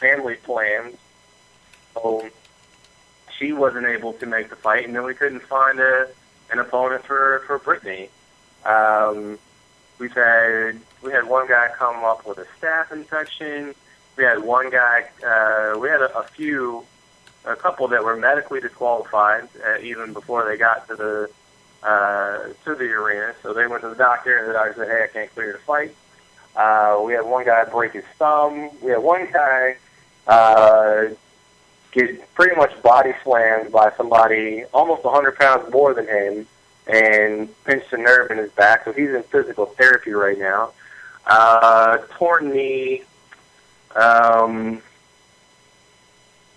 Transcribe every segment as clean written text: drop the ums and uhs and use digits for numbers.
family plans. So she wasn't able to make the fight, and then we couldn't find an opponent for Brittany. We had one guy come up with a staph infection. We had one guy. We had a couple that were medically disqualified even before they got to the arena. So they went to the doctor, and the doctor said, "Hey, I can't clear the fight." We had one guy break his thumb. We had one guy get pretty much body slammed by somebody almost 100 pounds more than him and pinched a nerve in his back. So he's in physical therapy right now. Torn knee,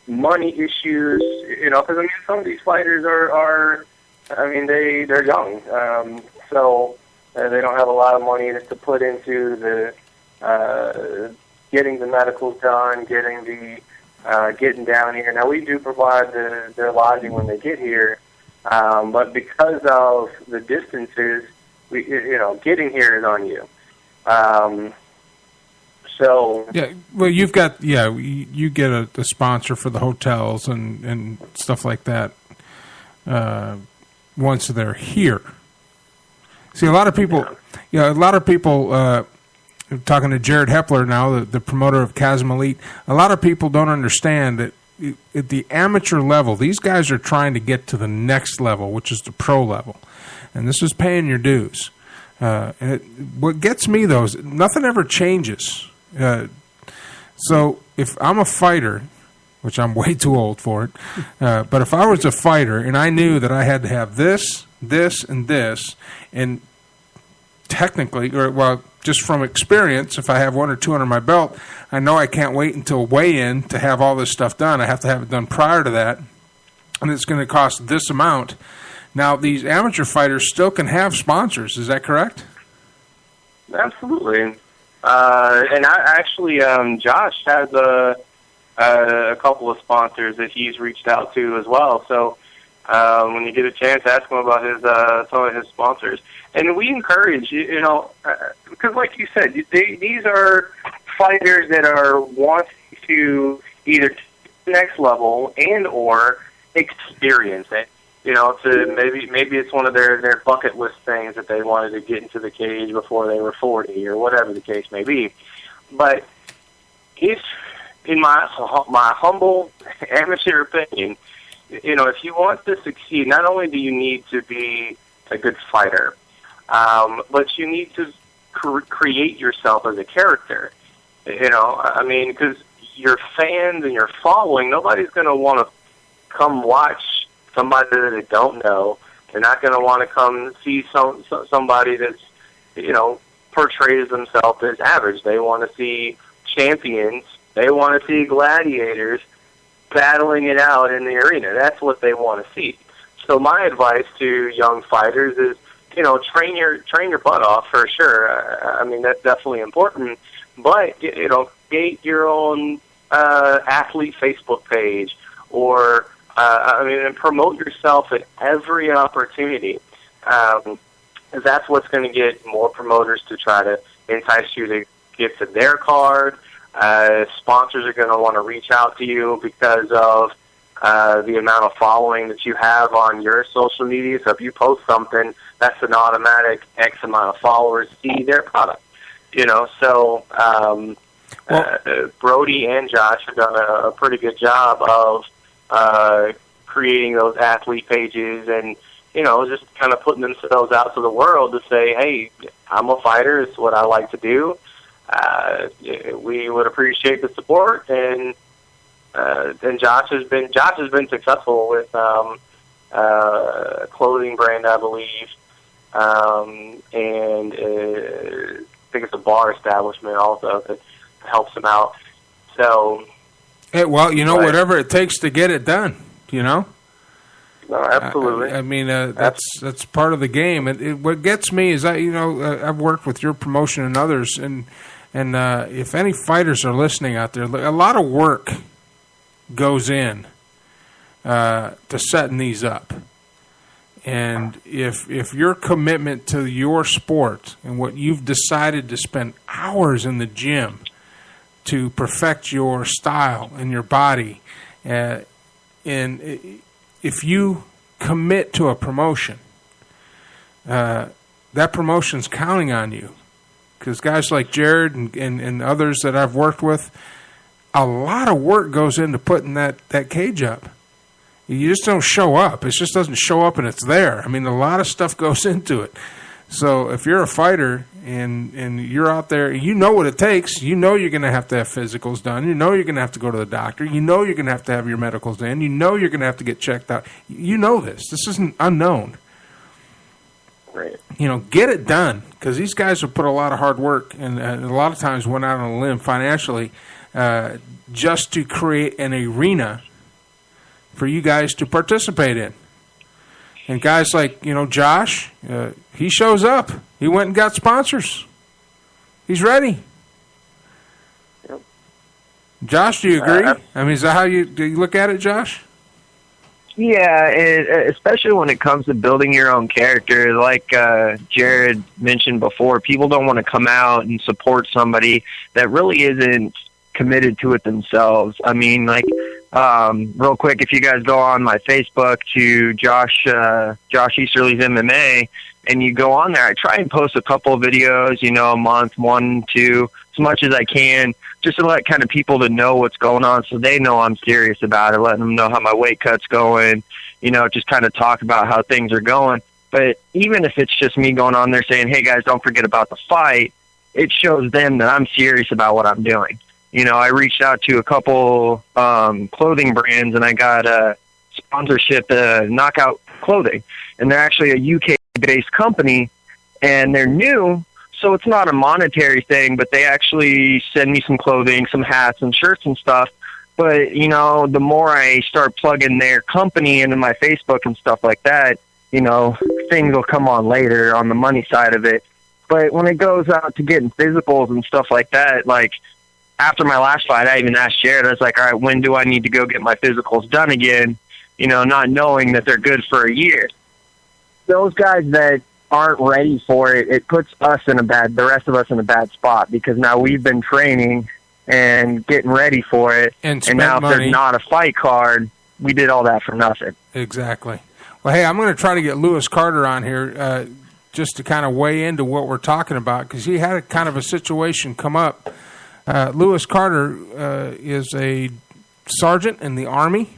money issues, because, some of these fighters are they're young. So they don't have a lot of money to put into the getting the medicals done, getting down here. Now, we do provide their lodging when they get here, but because of the distances, getting here is on you. So yeah, well, you get a sponsor for the hotels and stuff like that once they're here. See, a lot of people, talking to Jared Hepler now, the promoter of Chasm Elite, a lot of people don't understand that at the amateur level, these guys are trying to get to the next level, which is the pro level. And this is paying your dues. What gets me, though, is nothing ever changes. So if I'm a fighter, which I'm way too old for it, but if I was a fighter and I knew that I had to have this, and this, and technically, just from experience, if I have 1 or 2 under my belt, I know I can't wait until weigh-in to have all this stuff done. I have to have it done prior to that, and it's going to cost this amount. Now, these amateur fighters still can have sponsors. Is that correct? Absolutely. And I actually, Josh has a couple of sponsors that he's reached out to as well. So when you get a chance, ask him about some of his sponsors. And we encourage, because like you said, these are fighters that are wanting to either to the next level and or experience it. To maybe it's one of their bucket list things that they wanted to get into the cage before they were 40 or whatever the case may be. But if, in my humble amateur opinion, if you want to succeed, not only do you need to be a good fighter, but you need to create yourself as a character. Because your fans and your following, nobody's going to want to come watch somebody that they don't know. They're not going to want to come see somebody that's, portrays themselves as average. They want to see champions. They want to see gladiators battling it out in the arena. That's what they want to see. So my advice to young fighters is, train your butt off for sure. That's definitely important. But, create your own athlete Facebook page or, and promote yourself at every opportunity. That's what's going to get more promoters to try to entice you to get to their card. Sponsors are going to want to reach out to you because of the amount of following that you have on your social media. So if you post something, that's an automatic X amount of followers see their product. So Brody and Josh have done a pretty good job of creating those athlete pages and, just kind of putting themselves out to the world to say, hey, I'm a fighter. It's what I like to do. We would appreciate the support, and Josh has been successful with a clothing brand, I believe, and I think it's a bar establishment also that helps him out. So, hey, whatever it takes to get it done, No, absolutely. That's part of the game. What gets me is I've worked with your promotion and others, and if any fighters are listening out there, a lot of work goes in to setting these up. And if your commitment to your sport and what you've decided to spend hours in the gym to perfect your style and your body. And if you commit to a promotion, that promotion's counting on you. Because guys like Jared and others that I've worked with, a lot of work goes into putting that cage up. You just don't show up. It just doesn't show up and it's there. I mean, a lot of stuff goes into it. So if you're a fighter and you're out there, you know what it takes. You know you're going to have physicals done. You know you're going to have to go to the doctor. You know you're going to have your medicals in. You know you're going to have to get checked out. You know this. This isn't unknown. Right. Get it done, because these guys have put a lot of hard work and a lot of times went out on a limb financially just to create an arena for you guys to participate in. And guys like, Josh, he shows up. He went and got sponsors. He's ready. Yep. Josh, do you agree? I mean, is that how you look at it, Josh? Yeah, especially when it comes to building your own character. Like Jared mentioned before, people don't want to come out and support somebody that really isn't committed to it themselves. I mean, like, real quick, if you guys go on my Facebook to Josh Easterly's MMA, and you go on there, I try and post a couple of videos, a month, 1, 2, as much as I can, just to let kind of people to know what's going on so they know I'm serious about it, letting them know how my weight cut's going, just kind of talk about how things are going. But even if it's just me going on there saying, hey, guys, don't forget about the fight, it shows them that I'm serious about what I'm doing. I reached out to a couple clothing brands, and I got a sponsorship, Knockout Clothing, and they're actually a UK-based company, and they're new, so it's not a monetary thing, but they actually send me some clothing, some hats and shirts and stuff. But, the more I start plugging their company into my Facebook and stuff like that, things will come on later on the money side of it. But when it goes out to getting physicals and stuff like that, like, after my last fight, I even asked Jared, I was like, all right, when do I need to go get my physicals done again? Not knowing that they're good for a year. Those guys that aren't ready for it, it puts the rest of us in a bad spot, because now we've been training and getting ready for it. And now if there's not a fight card, we did all that for nothing. Exactly. Well, hey, I'm going to try to get Lewis Carter on here just to kind of weigh into what we're talking about, because he had a kind of a situation come up. Lewis Carter is a sergeant in the Army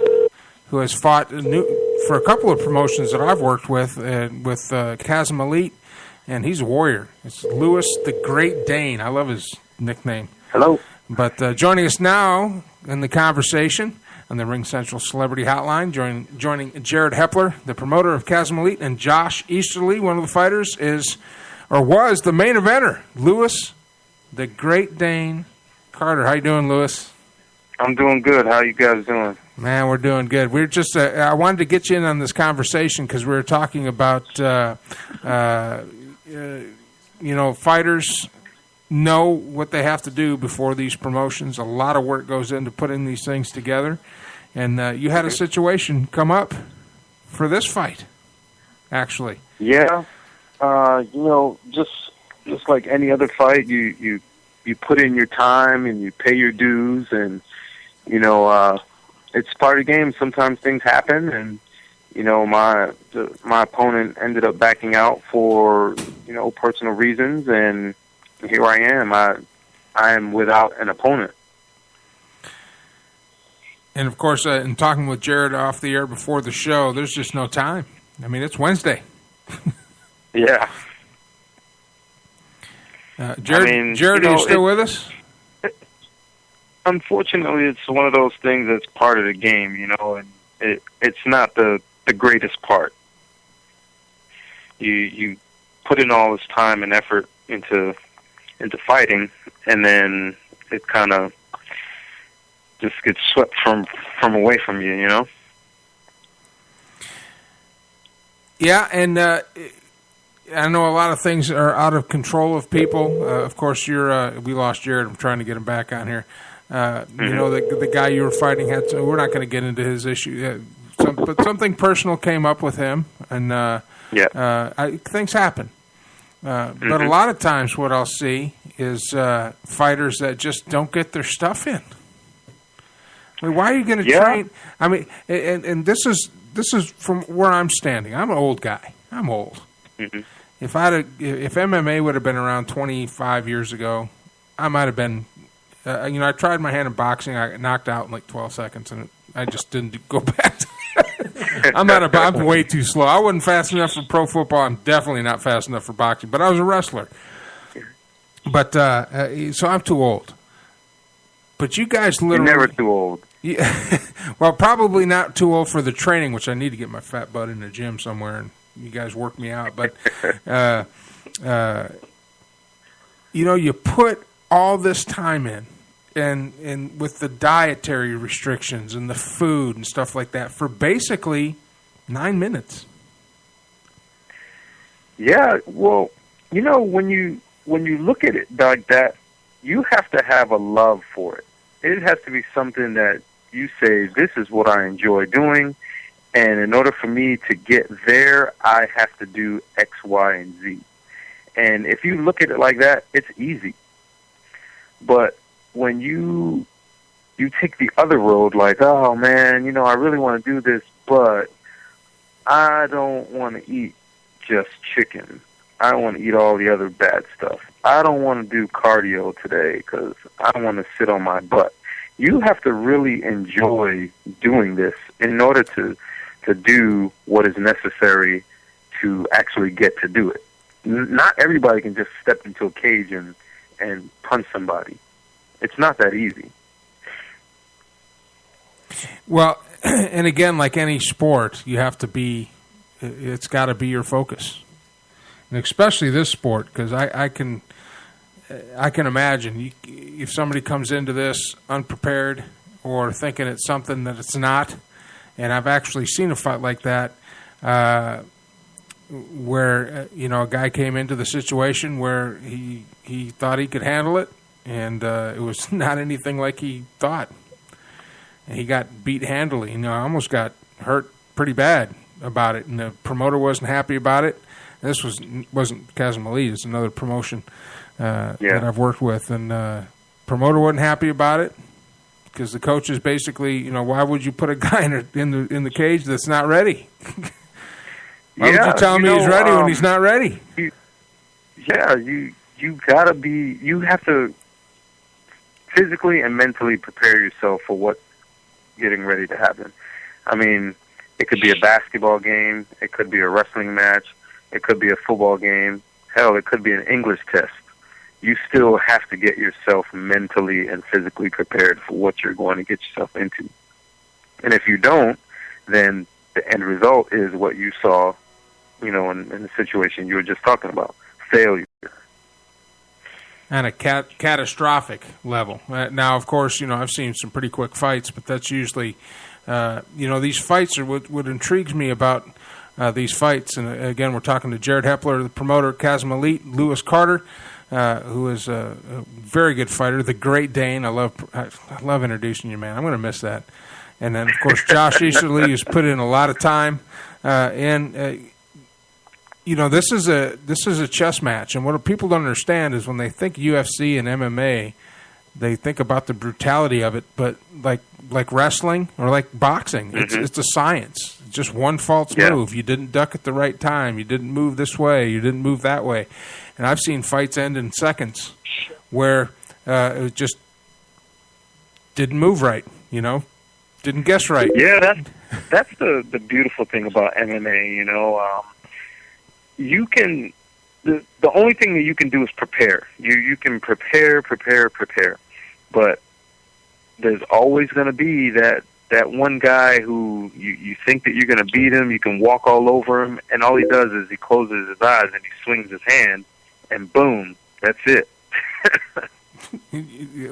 who has fought for a couple of promotions that I've worked with Chasm Elite, and he's a warrior. It's Lewis the Great Dane. I love his nickname. Hello. But joining us now in the conversation on the Ring Central Celebrity Hotline, joining Jared Hepler, the promoter of Chasm Elite, and Josh Easterly, one of the fighters, was the main eventer, Lewis the Great Dane Carter. How you doing, Lewis? I'm doing good. How you guys doing? Man, we're doing good. We're just I wanted to get you in on this conversation because we were talking about fighters know what they have to do before these promotions. A lot of work goes into putting these things together, and you had a situation come up for this fight, actually. Yeah, just like any other fight, you put in your time and you pay your dues, and it's part of the game. Sometimes things happen, and my opponent ended up backing out for personal reasons, and here I am. I am without an opponent. And of course, in talking with Jared off the air before the show, there's just no time. I mean, it's Wednesday. Yeah. Jared, are you still with us? Unfortunately, it's one of those things that's part of the game, and it's not the greatest part. You put in all this time and effort into fighting, and then it kind of just gets swept from away from you, Yeah, and I know a lot of things are out of control of people. Of course, we lost Jared. I'm trying to get him back on here. The guy you were fighting we're not going to get into his issue. But something personal came up with him, and things happen. But a lot of times what I'll see is fighters that just don't get their stuff in. I mean, why are you going to train? I mean, and this is from where I'm standing. I'm an old guy. I'm old. Mm-hmm. If MMA would have been around 25 years ago, I might have been. I tried my hand in boxing. I got knocked out in like 12 seconds, and I just didn't go back. I'm way too slow. I wasn't fast enough for pro football. I'm definitely not fast enough for boxing. But I was a wrestler. But so I'm too old. But you guys literally... You're never too old. Yeah, well, probably not too old for the training, which I need to get my fat butt in the gym somewhere, and you guys work me out. But, you put all this time in, and with the dietary restrictions and the food and stuff like that, for basically 9 minutes. Yeah, well, when you look at it like that, you have to have a love for it. It has to be something that you say, this is what I enjoy doing, and in order for me to get there, I have to do X, Y, and Z. And if you look at it like that, it's easy. But when you take the other road, like, oh, man, I really want to do this, but I don't want to eat just chicken. I don't want to eat all the other bad stuff. I don't want to do cardio today because I want to sit on my butt. You have to really enjoy doing this in order to do what is necessary to actually get to do it. Not everybody can just step into a cage and punch somebody. It's not that easy. Well, and again, like any sport, you have to be, it's got to be your focus. And especially this sport, because I can imagine if somebody comes into this unprepared or thinking it's something that it's not, and I've actually seen a fight like that where a guy came into the situation where he thought he could handle it, and it was not anything like he thought. And he got beat handily. I almost got hurt pretty bad about it, and the promoter wasn't happy about it. This wasn't Chasm Elite. It's another promotion that I've worked with, and promoter wasn't happy about it because the coach is basically, why would you put a guy in the cage that's not ready? Why would you tell him he's ready when he's not ready? You gotta be. You have to physically and mentally prepare yourself for what's getting ready to happen. I mean, it could be a basketball game. It could be a wrestling match. It could be a football game. Hell, it could be an English test. You still have to get yourself mentally and physically prepared for what you're going to get yourself into. And if you don't, then the end result is what you saw, in the situation you were just talking about, failure. And a catastrophic level. Now, of course, I've seen some pretty quick fights, but that's usually, these fights are what intrigues me about these fights. And again, we're talking to Jared Hepler, the promoter at Chasm Elite, Lewis Carter, who is a very good fighter, the Great Dane. I love introducing you, man. I'm going to miss that. And then, of course, Josh Easterly, who's put in a lot of time. This is a chess match, and what people don't understand is when they think UFC and MMA, they think about the brutality of it. But like wrestling or like boxing, it's a science. Just one false move. You didn't duck at the right time. You didn't move this way. You didn't move that way. And I've seen fights end in seconds where it just didn't move right. Didn't guess right. Yeah, that's the beautiful thing about MMA. You can the only thing that you can do is prepare. You can prepare, but there's always going to be that one guy who you think that you're going to beat him. You can walk all over him, and all he does is he closes his eyes and he swings his hand, and boom, that's it.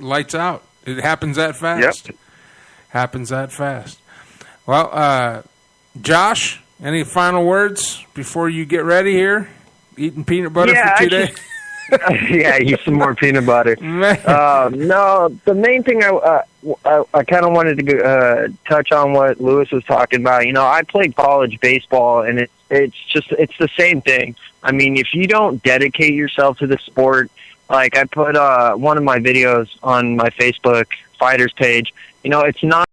Lights out. It happens that fast. Yep. Happens that fast. Well, Josh, any final words before you get ready here? Eating peanut butter for 2 days? Yeah, eat some more peanut butter. No, the main thing I kind of wanted to touch on what Lewis was talking about. I played college baseball, and it's the same thing. I mean, if you don't dedicate yourself to the sport, Like I put one of my videos on my Facebook fighters page. You know, it's not